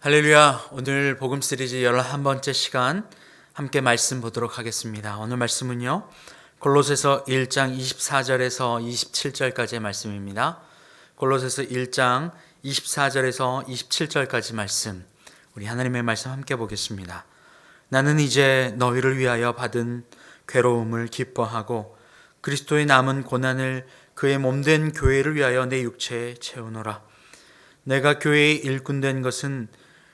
할렐루야. 오늘 복음 시리즈 11번째 시간 함께 말씀 보도록 하겠습니다. 오늘 말씀은요, 골로새서 1장 24절에서 27절까지의 말씀입니다. 골로새서 1장 24절에서 27절까지 말씀, 우리 하나님의 말씀 함께 보겠습니다. 나는 이제 너희를 위하여 받은 괴로움을 기뻐하고 그리스도의 남은 고난을 그의 몸된 교회를 위하여 내 육체에 채우노라. 내가 교회의 일꾼 된 것은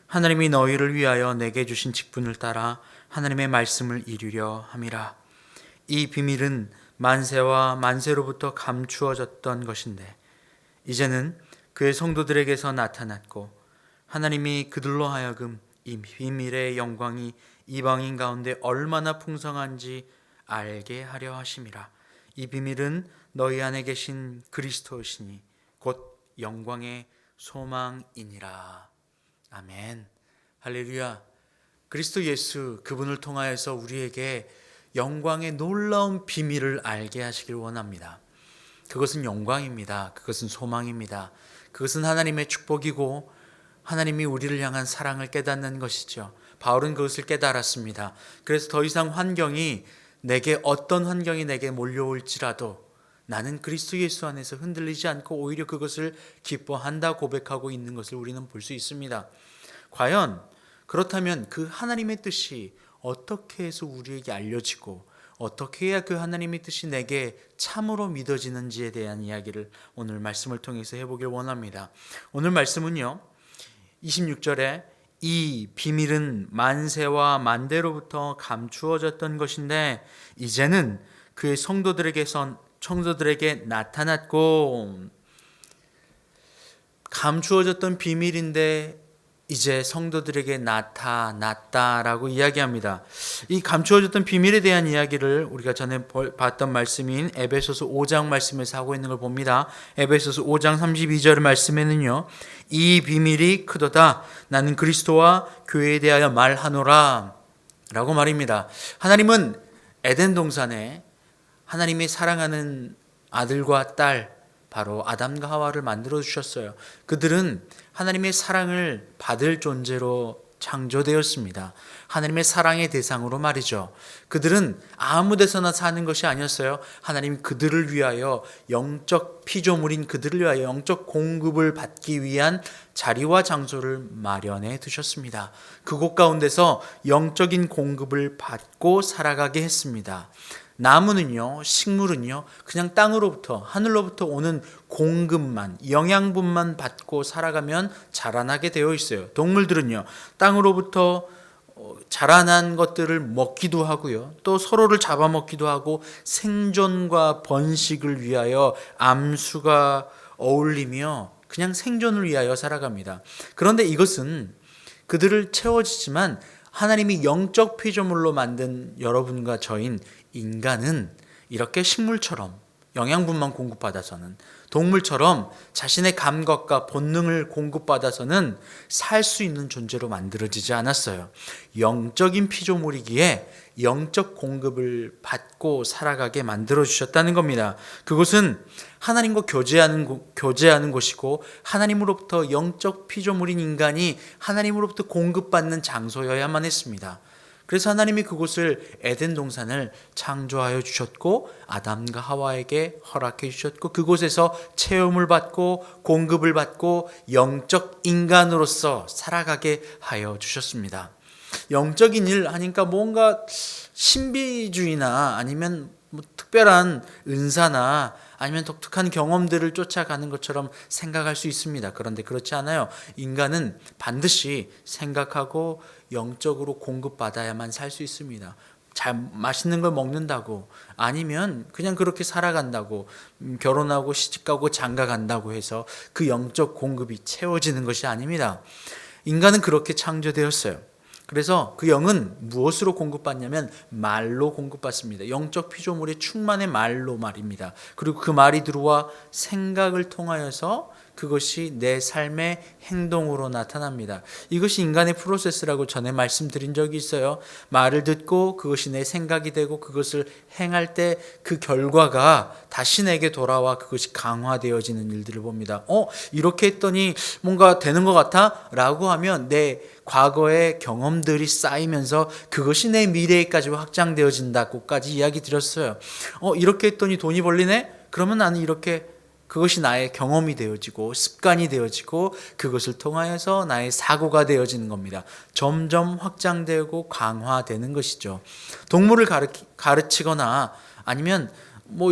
하나님이 너희를 위하여 내게 주신 직분을 따라 하나님의 말씀을 이루려 함이라. 이 비밀은 만세와 만세로부터 감추어졌던 것인데 이제는 그의 성도들에게서 나타났고 하나님이 그들로 하여금 이 비밀의 영광이 이방인 가운데 얼마나 풍성한지 알게 하려 하심이라. 이 비밀은 너희 안에 계신 그리스도시니 곧 영광의 소망이니라. 아멘. 할렐루야. 그리스도 예수, 그분을 통하여서 우리에게 영광의 놀라운 비밀을 알게 하시길 원합니다. 그것은 영광입니다. 그것은 소망입니다. 그것은 하나님의 축복이고 하나님이 우리를 향한 사랑을 깨닫는 것이죠. 바울은 그것을 깨달았습니다. 그래서 더 이상 어떤 환경이 내게 몰려올지라도 나는 그리스도 예수 안에서 흔들리지 않고 오히려 그것을 기뻐한다 고백하고 있는 것을 우리는 볼 수 있습니다. 과연 그렇다면 그 하나님의 뜻이 어떻게 해서 우리에게 알려지고 어떻게 해야 그 하나님의 뜻이 내게 참으로 믿어지는지에 대한 이야기를 오늘 말씀을 통해서 해보길 원합니다. 오늘 말씀은요, 26절에 이 비밀은 만세와 만대로부터 감추어졌던 것인데 이제는 그의 성도들에게 나타났고, 감추어졌던 비밀인데 이제 성도들에게 나타났다라고 이야기합니다. 이 감추어졌던 비밀에 대한 이야기를 우리가 전에 봤던 말씀인 에베소서 5장 말씀에서 하고 있는 걸 봅니다. 에베소서 5장 32절 말씀에는요, 이 비밀이 크도다. 나는 그리스도와 교회에 대하여 말하노라 라고 말입니다. 하나님은 에덴 동산에 하나님이 사랑하는 아들과 딸, 바로 아담과 하와를 만들어 주셨어요. 그들은 하나님의 사랑을 받을 존재로 창조되었습니다. 하나님의 사랑의 대상으로 말이죠. 그들은 아무 데서나 사는 것이 아니었어요. 하나님 그들을 위하여 영적 피조물인 그들을 위하여 영적 공급을 받기 위한 자리와 장소를 마련해 두셨습니다. 그곳 가운데서 영적인 공급을 받고 살아가게 했습니다. 나무는요, 식물은요, 그냥 땅으로부터, 하늘로부터 오는 공급만, 영양분만 받고 살아가면 자라나게 되어 있어요. 동물들은요, 땅으로부터 자라난 것들을 먹기도 하고요, 또 서로를 잡아먹기도 하고 생존과 번식을 위하여 암수가 어울리며 그냥 생존을 위하여 살아갑니다. 그런데 이것은 그들을 채워지지만 하나님이 영적 피조물로 만든 여러분과 저인 인간은 이렇게 식물처럼 영양분만 공급받아서는, 동물처럼 자신의 감각과 본능을 공급받아서는 살 수 있는 존재로 만들어지지 않았어요. 영적인 피조물이기에 영적 공급을 받고 살아가게 만들어주셨다는 겁니다. 그것은 하나님과 교제하는 곳이고 하나님으로부터 영적 피조물인 인간이 하나님으로부터 공급받는 장소여야만 했습니다. 그래서 하나님이 그곳을 에덴 동산을 창조하여 주셨고 아담과 하와에게 허락해 주셨고 그곳에서 체험을 받고 공급을 받고 영적 인간으로서 살아가게 하여 주셨습니다. 영적인 일 하니까 뭔가 신비주의나 아니면 특별한 은사나 아니면 독특한 경험들을 쫓아가는 것처럼 생각할 수 있습니다. 그런데 그렇지 않아요. 인간은 반드시 생각하고 영적으로 공급받아야만 살 수 있습니다. 잘 맛있는 걸 먹는다고, 아니면 그냥 그렇게 살아간다고, 결혼하고 시집가고 장가간다고 해서 그 영적 공급이 채워지는 것이 아닙니다. 인간은 그렇게 창조되었어요. 그래서 그 영은 무엇으로 공급받냐면 말로 공급받습니다. 영적 피조물의 충만의 말로 말입니다. 그리고 그 말이 들어와 생각을 통하여서 그것이 내 삶의 행동으로 나타납니다. 이것이 인간의 프로세스라고 전에 말씀드린 적이 있어요. 말을 듣고 그것이 내 생각이 되고 그것을 행할 때 그 결과가 다시 내게 돌아와 그것이 강화되어지는 일들을 봅니다. 이렇게 했더니 뭔가 되는 것 같아? 라고 하면 내 과거의 경험들이 쌓이면서 그것이 내 미래에까지 확장되어진다고까지 이야기 드렸어요. 이렇게 했더니 돈이 벌리네? 그러면 나는 이렇게 그것이 나의 경험이 되어지고 습관이 되어지고 그것을 통하여서 나의 사고가 되어지는 겁니다. 점점 확장되고 강화되는 것이죠. 동물을 가르치거나 아니면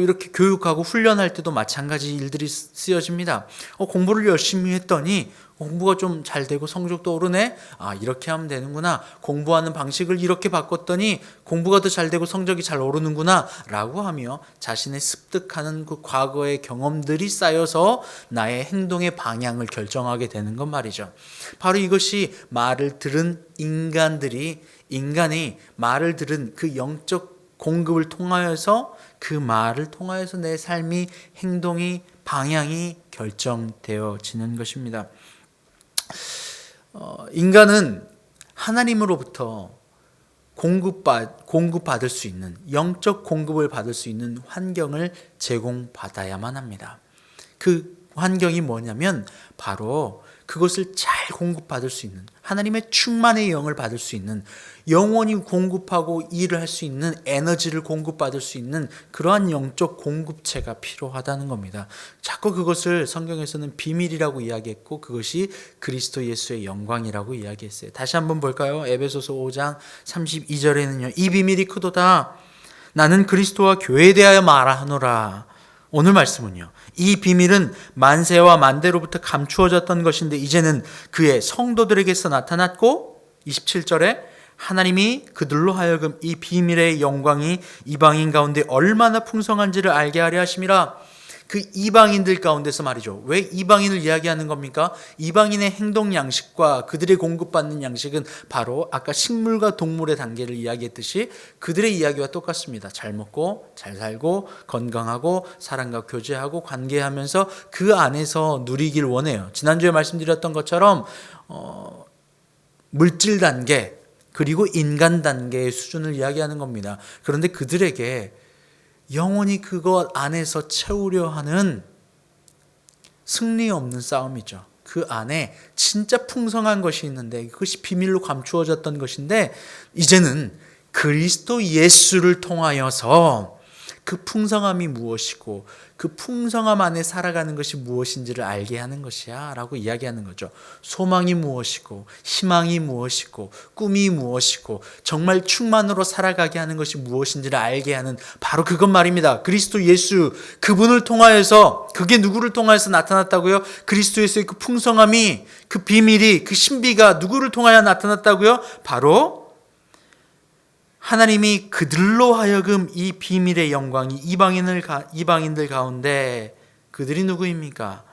이렇게 교육하고 훈련할 때도 마찬가지 일들이 쓰여집니다. 공부를 열심히 했더니 공부가 좀 잘 되고 성적도 오르네? 이렇게 하면 되는구나. 공부하는 방식을 이렇게 바꿨더니 공부가 더 잘 되고 성적이 잘 오르는구나 라고 하며 자신의 습득하는 그 과거의 경험들이 쌓여서 나의 행동의 방향을 결정하게 되는 것 말이죠. 바로 이것이 말을 들은 인간이 말을 들은 그 영적 공급을 통하여서 그 말을 통하여서 내 삶이 행동이 방향이 결정되어지는 것입니다. 인간은 하나님으로부터 공급받을 수 있는 영적 공급을 받을 수 있는 환경을 제공받아야만 합니다. 그 환경이 뭐냐면 바로 그것을 잘 공급받을 수 있는 하나님의 충만의 영을 받을 수 있는 영원히 공급하고 일을 할 수 있는 에너지를 공급받을 수 있는 그러한 영적 공급체가 필요하다는 겁니다. 자꾸 그것을 성경에서는 비밀이라고 이야기했고 그것이 그리스도 예수의 영광이라고 이야기했어요. 다시 한번 볼까요? 에베소서 5장 32절에는요. 이 비밀이 크도다. 나는 그리스도와 교회에 대하여 말하노라. 오늘 말씀은요. 이 비밀은 만세와 만대로부터 감추어졌던 것인데 이제는 그의 성도들에게서 나타났고 27절에 하나님이 그들로 하여금 이 비밀의 영광이 이방인 가운데 얼마나 풍성한지를 알게 하려 하심이라. 그 이방인들 가운데서 말이죠. 왜 이방인을 이야기하는 겁니까? 이방인의 행동 양식과 그들의 공급받는 양식은 바로 아까 식물과 동물의 단계를 이야기했듯이 그들의 이야기와 똑같습니다. 잘 먹고 잘 살고 건강하고 사람과 교제하고 관계하면서 그 안에서 누리길 원해요. 지난주에 말씀드렸던 것처럼 물질 단계 그리고 인간 단계의 수준을 이야기하는 겁니다. 그런데 그들에게 영원히 그것 안에서 채우려 하는 승리 없는 싸움이죠. 그 안에 진짜 풍성한 것이 있는데 그것이 비밀로 감추어졌던 것인데 이제는 그리스도 예수를 통하여서 그 풍성함이 무엇이고 그 풍성함 안에 살아가는 것이 무엇인지를 알게 하는 것이야 라고 이야기하는 거죠. 소망이 무엇이고 희망이 무엇이고 꿈이 무엇이고 정말 충만으로 살아가게 하는 것이 무엇인지를 알게 하는 바로 그것 말입니다. 그리스도 예수 그분을 통하여서 그게 누구를 통하여서 나타났다고요? 그리스도 예수의 그 풍성함이 그 비밀이 그 신비가 누구를 통하여 나타났다고요? 바로 하나님이 그들로 하여금 이 비밀의 영광이 이방인들 가운데 그들이 누구입니까?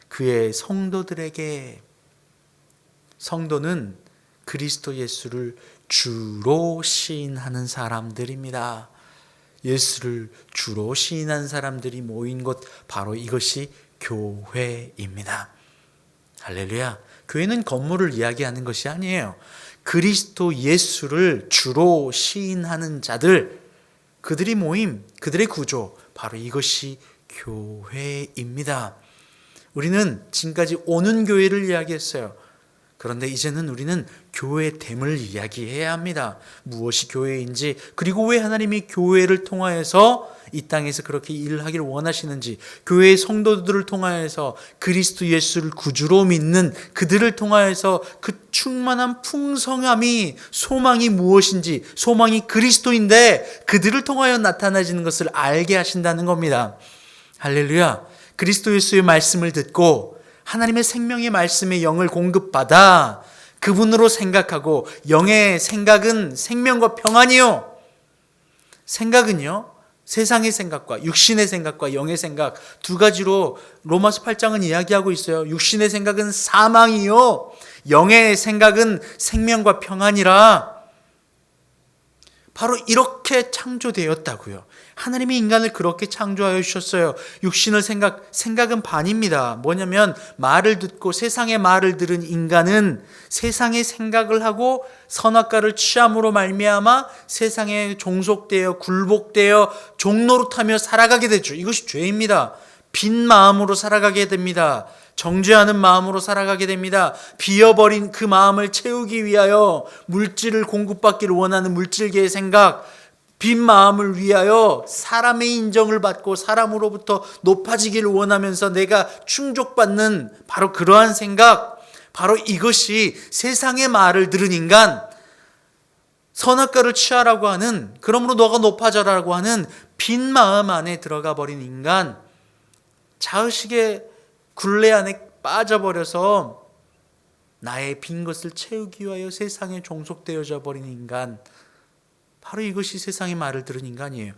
그의 성도들에게 성도는 그리스도 예수를 주로 시인하는 사람들입니다. 예수를 주로 시인한 사람들이 모인 곳 바로 이것이 교회입니다. 할렐루야. 교회는 건물을 이야기하는 것이 아니에요. 그리스도 예수를 주로 시인하는 자들, 그들이 모임, 그들의 구조, 바로 이것이 교회입니다. 우리는 지금까지 오는 교회를 이야기했어요. 그런데 이제는 우리는 교회됨을 이야기해야 합니다. 무엇이 교회인지, 그리고 왜 하나님이 교회를 통하여서 이 땅에서 그렇게 일을 하기를 원하시는지, 교회의 성도들을 통하여서 그리스도 예수를 구주로 믿는 그들을 통하여서 그 충만한 풍성함이 소망이 무엇인지, 소망이 그리스도인데 그들을 통하여 나타나지는 것을 알게 하신다는 겁니다. 할렐루야. 그리스도 예수의 말씀을 듣고 하나님의 생명의 말씀의 영을 공급받아 그분으로 생각하고, 영의 생각은 생명과 평안이요. 생각은요, 세상의 생각과 육신의 생각과 영의 생각 두 가지로 로마서 8장은 이야기하고 있어요. 육신의 생각은 사망이요, 영의 생각은 생명과 평안이라. 바로 이렇게 창조되었다고요. 하나님이 인간을 그렇게 창조하여 주셨어요. 육신을 생각은 반입니다. 뭐냐면 말을 듣고 세상의 말을 들은 인간은 세상의 생각을 하고 선악과를 취함으로 말미암아 세상에 종속되어 굴복되어 종노릇하며 살아가게 되죠. 이것이 죄입니다. 빈 마음으로 살아가게 됩니다. 정죄하는 마음으로 살아가게 됩니다. 비어버린 그 마음을 채우기 위하여 물질을 공급받기를 원하는 물질계의 생각, 빈 마음을 위하여 사람의 인정을 받고 사람으로부터 높아지기를 원하면서 내가 충족받는 바로 그러한 생각, 바로 이것이 세상의 말을 들은 인간, 선악과를 취하라고 하는, 그러므로 너가 높아져라고 하는 빈 마음 안에 들어가 버린 인간, 자의식의 굴레 안에 빠져버려서 나의 빈 것을 채우기 위하여 세상에 종속되어져 버린 인간, 바로 이것이 세상의 말을 들은 인간이에요.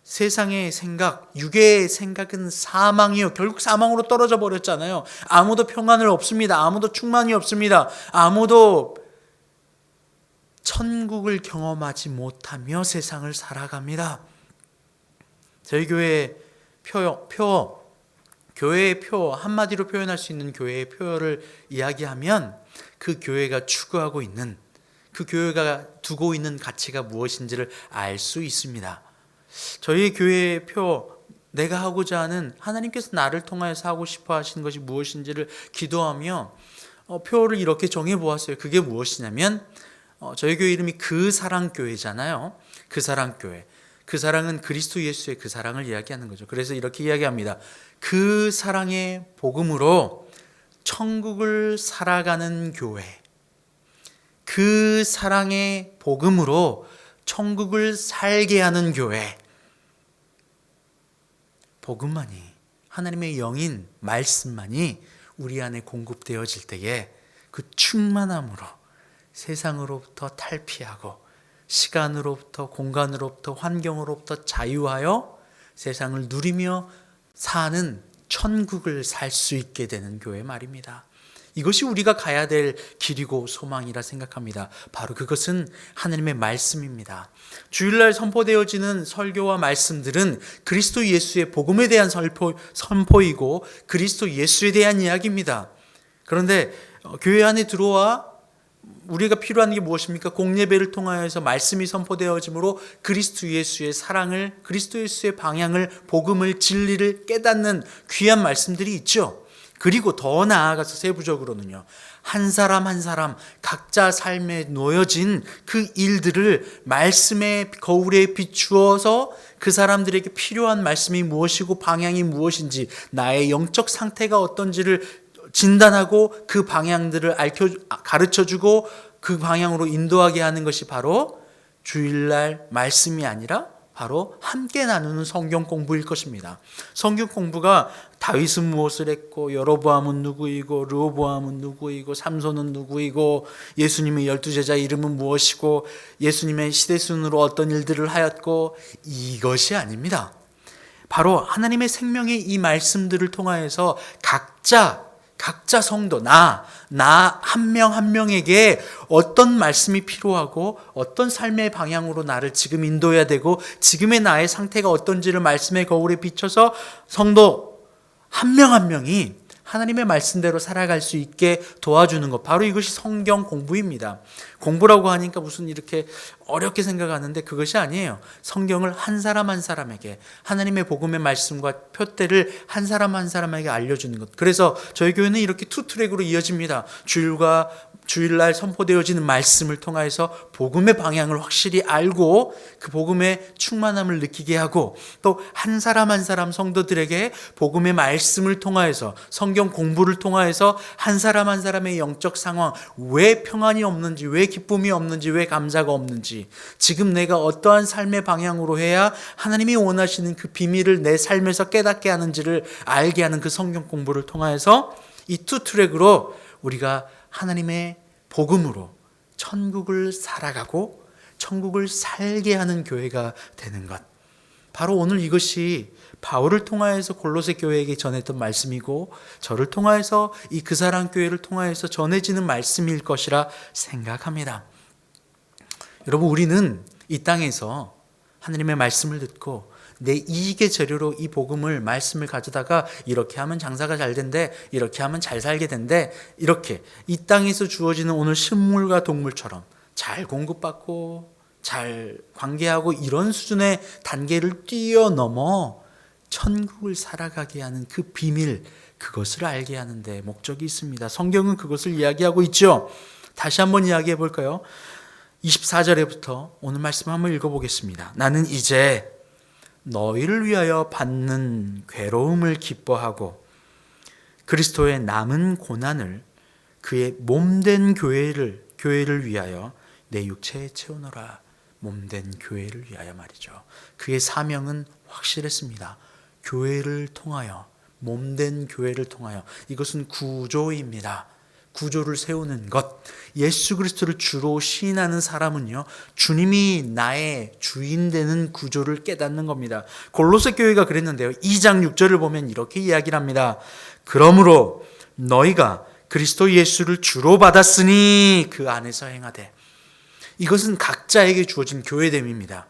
세상의 생각, 육의 생각은 사망이요. 결국 사망으로 떨어져 버렸잖아요. 아무도 평안을 없습니다. 아무도 충만이 없습니다. 아무도 천국을 경험하지 못하며 세상을 살아갑니다. 저희 교회의 교회의 표, 한마디로 표현할 수 있는 교회의 표를 이야기하면 그 교회가 추구하고 있는, 그 교회가 두고 있는 가치가 무엇인지를 알 수 있습니다. 저희 교회의 표, 내가 하고자 하는, 하나님께서 나를 통하여서 하고 싶어 하시는 것이 무엇인지를 기도하며 표를 이렇게 정해 보았어요. 그게 무엇이냐면 저희 교회 이름이 그 사랑교회잖아요. 그 사랑교회. 그 사랑은 그리스도 예수의 그 사랑을 이야기하는 거죠. 그래서 이렇게 이야기합니다. 그 사랑의 복음으로 천국을 살아가는 교회. 그 사랑의 복음으로 천국을 살게 하는 교회. 복음만이, 하나님의 영인 말씀만이 우리 안에 공급되어질 때에 그 충만함으로 세상으로부터 탈피하고 시간으로부터, 공간으로부터, 환경으로부터 자유하여 세상을 누리며 사는 천국을 살 수 있게 되는 교회 말입니다. 이것이 우리가 가야 될 길이고 소망이라 생각합니다. 바로 그것은 하나님의 말씀입니다. 주일날 선포되어지는 설교와 말씀들은 그리스도 예수의 복음에 대한 선포이고 그리스도 예수에 대한 이야기입니다. 그런데 교회 안에 들어와 우리가 필요한 게 무엇입니까? 공예배를 통하여서 말씀이 선포되어지므로 그리스도 예수의 사랑을, 그리스도 예수의 방향을, 복음을, 진리를 깨닫는 귀한 말씀들이 있죠. 그리고 더 나아가서 세부적으로는요, 한 사람 한 사람 각자 삶에 놓여진 그 일들을 말씀의 거울에 비추어서 그 사람들에게 필요한 말씀이 무엇이고 방향이 무엇인지, 나의 영적 상태가 어떤지를 진단하고 그 방향들을 가르쳐주고 그 방향으로 인도하게 하는 것이 바로 주일날 말씀이 아니라 바로 함께 나누는 성경 공부일 것입니다. 성경 공부가 다윗은 무엇을 했고, 여로보암은 누구이고, 르호보암은 누구이고, 삼손은 누구이고, 예수님의 12제자 이름은 무엇이고, 예수님의 시대순으로 어떤 일들을 하였고, 이것이 아닙니다. 바로 하나님의 생명의 이 말씀들을 통하여서 각자 성도, 나 한 명 한 명에게 어떤 말씀이 필요하고 어떤 삶의 방향으로 나를 지금 인도해야 되고 지금의 나의 상태가 어떤지를 말씀의 거울에 비춰서 성도 한 명 한 명이 하나님의 말씀대로 살아갈 수 있게 도와주는 것, 바로 이것이 성경 공부입니다. 공부라고 하니까 무슨 이렇게 어렵게 생각하는데 그것이 아니에요. 성경을 한 사람 한 사람에게, 하나님의 복음의 말씀과 표대를 한 사람 한 사람에게 알려주는 것. 그래서 저희 교회는 이렇게 투 트랙으로 이어집니다. 주일날 선포되어지는 말씀을 통해서 복음의 방향을 확실히 알고 그 복음의 충만함을 느끼게 하고, 또 한 사람 한 사람 성도들에게 복음의 말씀을 통하여서, 성경 공부를 통하여서 한 사람 한 사람의 영적 상황, 왜 평안이 없는지, 왜 기쁨이 없는지, 왜 감사가 없는지, 지금 내가 어떠한 삶의 방향으로 해야 하나님이 원하시는 그 비밀을 내 삶에서 깨닫게 하는지를 알게 하는 그 성경 공부를 통하여서 이 투 트랙으로 우리가 하나님의 복음으로 천국을 살아가고 천국을 살게 하는 교회가 되는 것, 바로 오늘 이것이 바울을 통하여서 골로새 교회에게 전했던 말씀이고 저를 통하여서 이 그 사랑 교회를 통하여서 전해지는 말씀일 것이라 생각합니다. 여러분, 우리는 이 땅에서 하나님의 말씀을 듣고 내 이익의 재료로 이 복음을 말씀을 가져다가 이렇게 하면 장사가 잘 된대, 이렇게 하면 잘 살게 된대, 이렇게 이 땅에서 주어지는 오늘 식물과 동물처럼 잘 공급받고 잘 관계하고 이런 수준의 단계를 뛰어넘어 천국을 살아가게 하는 그 비밀, 그것을 알게 하는데 목적이 있습니다. 성경은 그것을 이야기하고 있죠. 다시 한번 이야기해 볼까요? 24절에부터 오늘 말씀 한번 읽어보겠습니다. 나는 이제 너희를 위하여 받는 괴로움을 기뻐하고 그리스도의 남은 고난을 그의 몸된 교회를 위하여 내 육체에 채우노라. 몸된 교회를 위하여 말이죠. 그의 사명은 확실했습니다. 교회를 통하여, 몸된 교회를 통하여. 이것은 구조입니다. 구조를 세우는 것. 예수 그리스도를 주로 시인하는 사람은요, 주님이 나의 주인 되는 구조를 깨닫는 겁니다. 골로새 교회가 그랬는데요, 2장 6절을 보면 이렇게 이야기를 합니다. 그러므로 너희가 그리스도 예수를 주로 받았으니 그 안에서 행하되. 이것은 각자에게 주어진 교회됨입니다.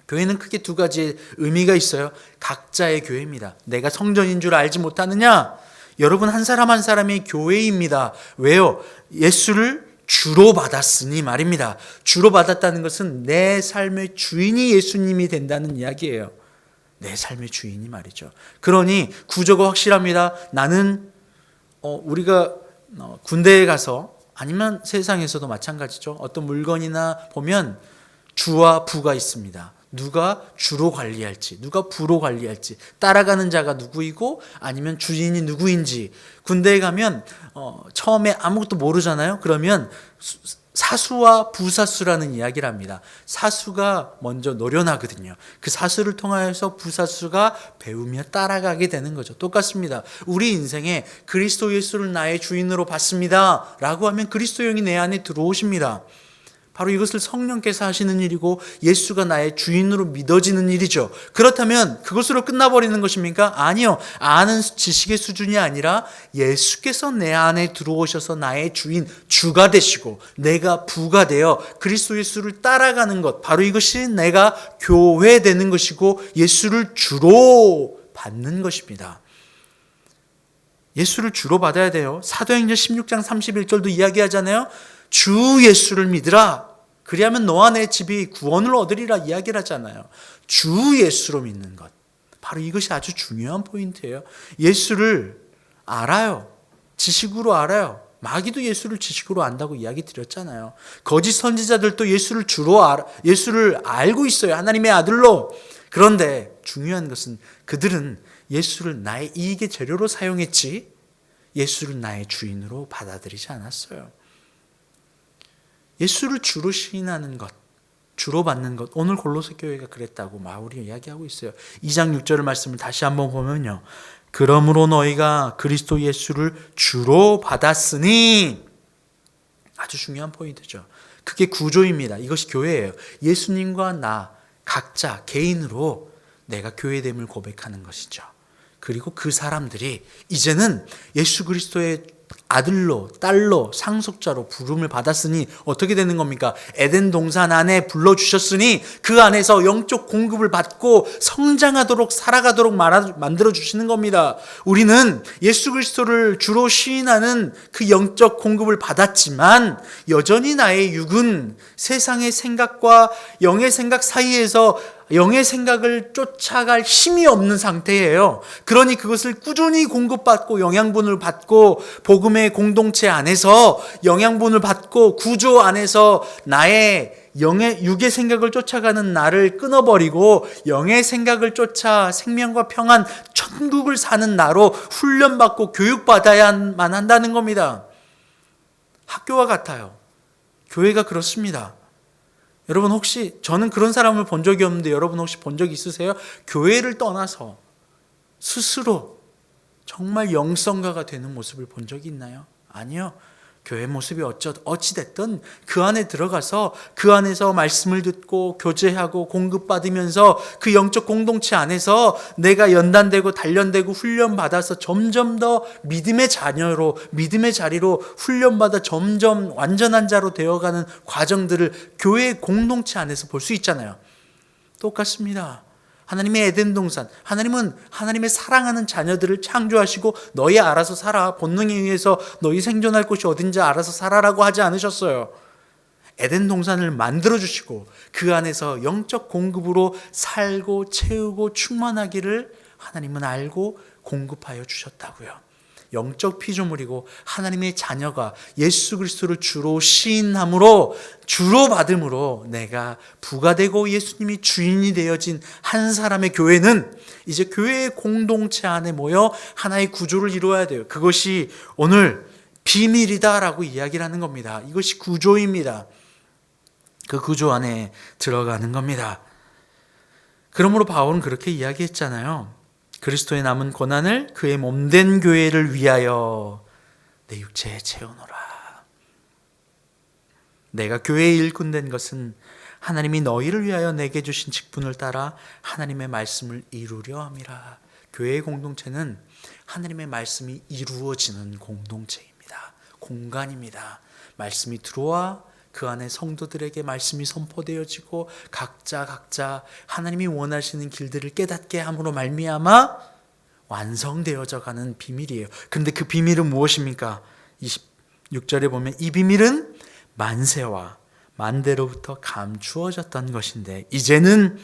교회는 크게 두 가지의 의미가 있어요. 각자의 교회입니다. 내가 성전인 줄 알지 못하느냐? 여러분 한 사람 한 사람이 교회입니다. 왜요? 예수를 주로 받았으니 말입니다. 주로 받았다는 것은 내 삶의 주인이 예수님이 된다는 이야기예요. 내 삶의 주인이 말이죠. 그러니 구조가 확실합니다. 나는 우리가 군대에 가서 아니면 세상에서도 마찬가지죠. 어떤 물건이나 보면 주와 부가 있습니다. 누가 주로 관리할지, 누가 부로 관리할지, 따라가는 자가 누구이고 아니면 주인이 누구인지. 군대에 가면 처음에 아무것도 모르잖아요. 그러면 사수와 부사수라는 이야기를 합니다. 사수가 먼저 노련하거든요. 그 사수를 통하여서 부사수가 배우며 따라가게 되는 거죠. 똑같습니다. 우리 인생에 그리스도 예수를 나의 주인으로 받습니다 라고 하면 그리스도 영이 내 안에 들어오십니다. 바로 이것을 성령께서 하시는 일이고 예수가 나의 주인으로 믿어지는 일이죠. 그렇다면 그것으로 끝나버리는 것입니까? 아니요. 아는 지식의 수준이 아니라 예수께서 내 안에 들어오셔서 나의 주인, 주가 되시고 내가 부가 되어 그리스도 예수를 따라가는 것, 바로 이것이 내가 교회 되는 것이고 예수를 주로 받는 것입니다. 예수를 주로 받아야 돼요. 사도행전 16장 31절도 이야기하잖아요. 주 예수를 믿으라. 그리하면 너와 내 집이 구원을 얻으리라 이야기를 하잖아요. 주 예수로 믿는 것. 바로 이것이 아주 중요한 포인트예요. 예수를 알아요. 지식으로 알아요. 마귀도 예수를 지식으로 안다고 이야기 드렸잖아요. 거짓 선지자들도 예수를 알고 있어요. 하나님의 아들로. 그런데 중요한 것은 그들은 예수를 나의 이익의 재료로 사용했지 예수를 나의 주인으로 받아들이지 않았어요. 예수를 주로 시인하는 것, 주로 받는 것. 오늘 골로새 교회가 그랬다고 바울이 이야기하고 있어요. 2장 6절 말씀을 다시 한번 보면요. 그러므로 너희가 그리스도 예수를 주로 받았으니. 아주 중요한 포인트죠. 그게 구조입니다. 이것이 교회예요. 예수님과 나 각자 개인으로 내가 교회됨을 고백하는 것이죠. 그리고 그 사람들이 이제는 예수 그리스도의 아들로, 딸로, 상속자로 부름을 받았으니 어떻게 되는 겁니까? 에덴 동산 안에 불러주셨으니 그 안에서 영적 공급을 받고 성장하도록 살아가도록 만들어주시는 겁니다. 우리는 예수 그리스도를 주로 시인하는 그 영적 공급을 받았지만 여전히 나의 육은 세상의 생각과 영의 생각 사이에서 영의 생각을 쫓아갈 힘이 없는 상태예요. 그러니 그것을 꾸준히 공급받고 영양분을 받고 복음의 공동체 안에서 영양분을 받고 구조 안에서 나의 육의 생각을 쫓아가는 나를 끊어버리고 영의 생각을 쫓아 생명과 평안, 천국을 사는 나로 훈련받고 교육받아야만 한다는 겁니다. 학교와 같아요. 교회가 그렇습니다. 여러분 혹시 저는 그런 사람을 본 적이 없는데 여러분 혹시 본 적 있으세요? 교회를 떠나서 스스로 정말 영성가가 되는 모습을 본 적이 있나요? 아니요. 교회 모습이 어찌됐든 그 안에 들어가서 그 안에서 말씀을 듣고 교제하고 공급받으면서 그 영적 공동체 안에서 내가 연단되고 단련되고 훈련받아서 점점 더 믿음의 자녀로, 믿음의 자리로 훈련받아 점점 완전한 자로 되어가는 과정들을 교회의 공동체 안에서 볼 수 있잖아요. 똑같습니다. 하나님의 에덴 동산, 하나님은 하나님의 사랑하는 자녀들을 창조하시고 너희 알아서 살아, 본능에 의해서 너희 생존할 곳이 어딘지 알아서 살아라고 하지 않으셨어요. 에덴 동산을 만들어주시고 그 안에서 영적 공급으로 살고 채우고 충만하기를 하나님은 알고 공급하여 주셨다고요. 영적 피조물이고 하나님의 자녀가 예수 그리스도를 주로 시인함으로, 주로 받음으로 내가 부가되고 예수님이 주인이 되어진 한 사람의 교회는 이제 교회의 공동체 안에 모여 하나의 구조를 이루어야 돼요. 그것이 오늘 비밀이다라고 이야기를 하는 겁니다. 이것이 구조입니다. 그 구조 안에 들어가는 겁니다. 그러므로 바울은 그렇게 이야기했잖아요. 그리스도의 남은 고난을 그의 몸된 교회를 위하여 내 육체에 채우노라. 내가 교회의 일꾼 된 것은 하나님이 너희를 위하여 내게 주신 직분을 따라 하나님의 말씀을 이루려 함이라. 교회의 공동체는 하나님의 말씀이 이루어지는 공동체입니다. 공간입니다. 말씀이 들어와 그 안에 성도들에게 말씀이 선포되어지고 각자 하나님이 원하시는 길들을 깨닫게 함으로 말미암아 완성되어져 가는 비밀이에요. 그런데 그 비밀은 무엇입니까? 26절에 보면 이 비밀은 만세와 만대로부터 감추어졌던 것인데 이제는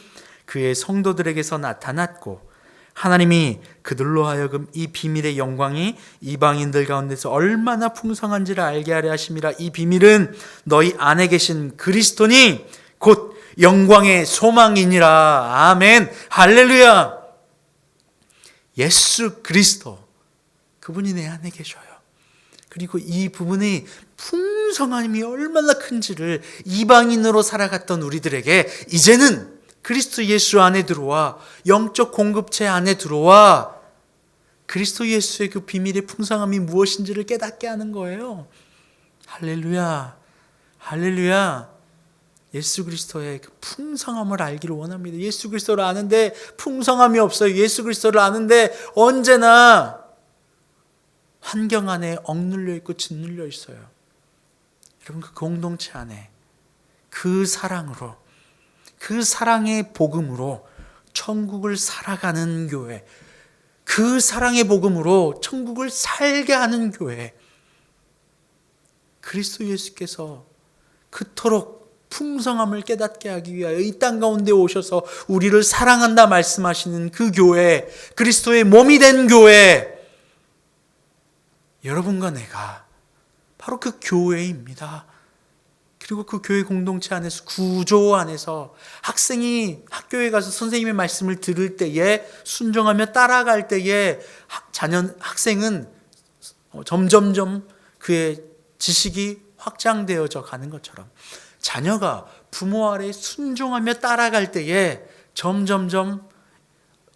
그의 성도들에게서 나타났고 하나님이 그들로 하여금 이 비밀의 영광이 이방인들 가운데서 얼마나 풍성한지를 알게 하려 하심이라. 이 비밀은 너희 안에 계신 그리스도니 곧 영광의 소망이니라. 아멘. 할렐루야. 예수 그리스도, 그분이 내 안에 계셔요. 그리고 이 부분의 풍성함이 얼마나 큰지를 이방인으로 살아갔던 우리들에게 이제는 그리스도 예수 안에 들어와 영적 공급체 안에 들어와 그리스도 예수의 그 비밀의 풍성함이 무엇인지를 깨닫게 하는 거예요. 할렐루야. 할렐루야. 예수 그리스도의 그 풍성함을 알기를 원합니다. 예수 그리스도를 아는데 풍성함이 없어요. 예수 그리스도를 아는데 언제나 환경 안에 억눌려 있고 짓눌려 있어요. 여러분, 그 공동체 안에 그 사랑으로, 그 사랑의 복음으로 천국을 살아가는 교회, 그 사랑의 복음으로 천국을 살게 하는 교회, 그리스도 예수께서 그토록 풍성함을 깨닫게 하기 위하여 이 땅 가운데 오셔서 우리를 사랑한다 말씀하시는 그 교회, 그리스도의 몸이 된 교회, 여러분과 내가 바로 그 교회입니다. 그리고 그 교회 공동체 안에서, 구조 안에서 학생이 학교에 가서 선생님의 말씀을 들을 때에 순종하며 따라갈 때에 학생은 점점점 그의 지식이 확장되어져 가는 것처럼 자녀가 부모 아래 순종하며 따라갈 때에 점점점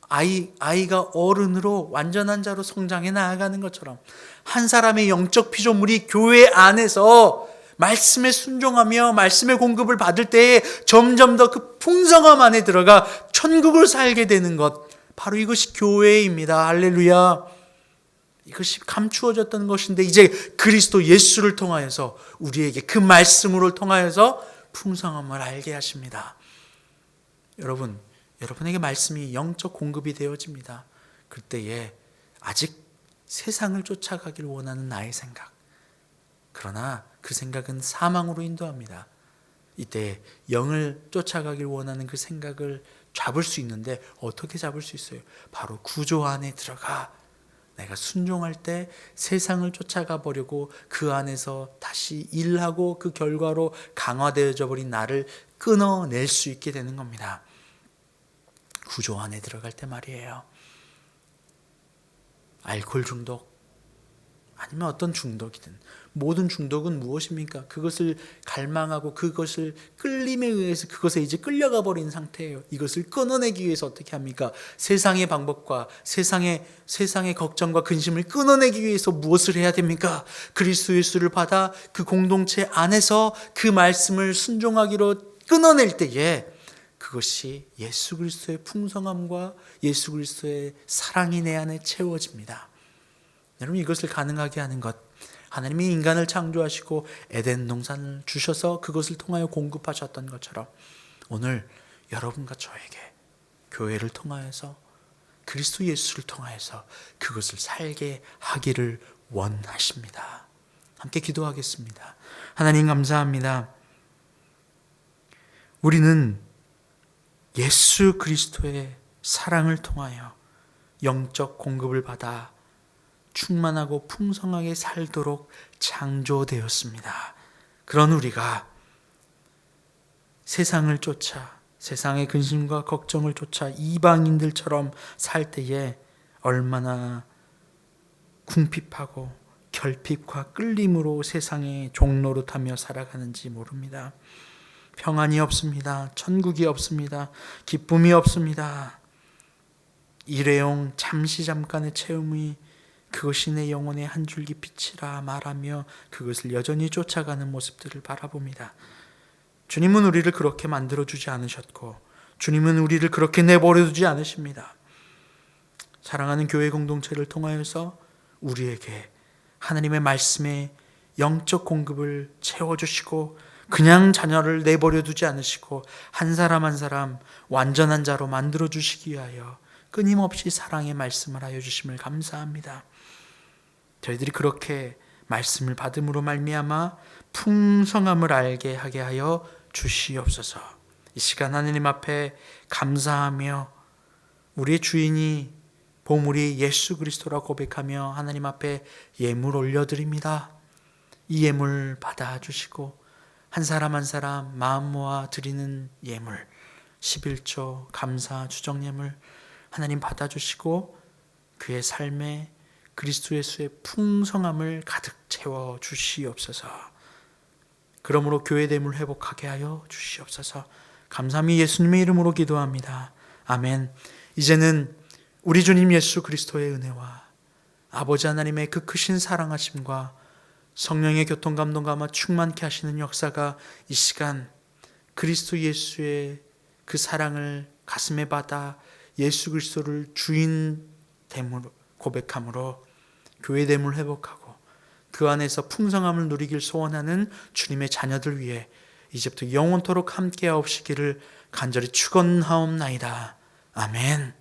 아이가 어른으로 완전한 자로 성장해 나아가는 것처럼 한 사람의 영적 피조물이 교회 안에서 말씀에 순종하며 말씀의 공급을 받을 때에 점점 더 그 풍성함 안에 들어가 천국을 살게 되는 것, 바로 이것이 교회입니다. 할렐루야. 이것이 감추어졌던 것인데 이제 그리스도 예수를 통하여서 우리에게 그 말씀으로 통하여서 풍성함을 알게 하십니다. 여러분에게 말씀이 영적 공급이 되어집니다. 그때에 아직 세상을 쫓아가길 원하는 나의 생각, 그러나 그 생각은 사망으로 인도합니다. 이때 영을 쫓아가길 원하는 그 생각을 잡을 수 있는데 어떻게 잡을 수 있어요? 바로 구조 안에 들어가 내가 순종할 때 세상을 쫓아가 버리고 그 안에서 다시 일하고 그 결과로 강화되어져 버린 나를 끊어낼 수 있게 되는 겁니다. 구조 안에 들어갈 때 말이에요. 알코올 중독, 아니면 어떤 중독이든, 모든 중독은 무엇입니까? 그것을 갈망하고 그것을 끌림에 의해서 그것에 이제 끌려가 버린 상태예요. 이것을 끊어내기 위해서 어떻게 합니까? 세상의 방법과 세상의 걱정과 근심을 끊어내기 위해서 무엇을 해야 됩니까? 그리스도 예수를 받아 그 공동체 안에서 그 말씀을 순종하기로 끊어낼 때에 그것이 예수 그리스도의 풍성함과 예수 그리스도의 사랑이 내 안에 채워집니다. 여러분, 이것을 가능하게 하는 것, 하나님이 인간을 창조하시고 에덴 동산을 주셔서 그것을 통하여 공급하셨던 것처럼 오늘 여러분과 저에게 교회를 통하여서 그리스도 예수를 통하여서 그것을 살게 하기를 원하십니다. 함께 기도하겠습니다. 하나님 감사합니다. 우리는 예수 그리스도의 사랑을 통하여 영적 공급을 받아 충만하고 풍성하게 살도록 창조되었습니다. 그런 우리가 세상을 쫓아, 세상의 근심과 걱정을 쫓아 이방인들처럼 살 때에 얼마나 궁핍하고 결핍과 끌림으로 세상의 종노릇하며 살아가는지 모릅니다. 평안이 없습니다. 천국이 없습니다. 기쁨이 없습니다. 일회용 잠시 잠깐의 체험이 그것이 내 영혼의 한 줄기 빛이라 말하며 그것을 여전히 쫓아가는 모습들을 바라봅니다. 주님은 우리를 그렇게 만들어주지 않으셨고 주님은 우리를 그렇게 내버려두지 않으십니다. 사랑하는 교회 공동체를 통하여서 우리에게 하나님의 말씀의 영적 공급을 채워주시고 그냥 자녀를 내버려두지 않으시고 한 사람 한 사람 완전한 자로 만들어주시기 위하여 끊임없이 사랑의 말씀을 하여 주심을 감사합니다. 저희들이 그렇게 말씀을 받음으로 말미암아 풍성함을 알게 하게 하여 주시옵소서. 이 시간 하나님 앞에 감사하며 우리의 주인이 보물이 예수 그리스도라 고백하며 하나님 앞에 예물 올려드립니다. 이 예물 받아주시고 한 사람 한 사람 마음 모아 드리는 예물 11조 감사 주정 예물 하나님 받아주시고 그의 삶에 그리스도 예수의 풍성함을 가득 채워 주시옵소서. 그러므로 교회됨을 회복하게 하여 주시옵소서. 감사함이 예수님의 이름으로 기도합니다. 아멘. 이제는 우리 주님 예수 그리스도의 은혜와 아버지 하나님의 그 크신 사랑하심과 성령의 교통감동감화 충만케 하시는 역사가 이 시간 그리스도 예수의 그 사랑을 가슴에 받아 예수 그리스도를 주인됨으로 고백함으로 교회됨을 회복하고 그 안에서 풍성함을 누리길 소원하는 주님의 자녀들 위해 이제부터 영원토록 함께하옵시기를 간절히 축원하옵나이다. 아멘.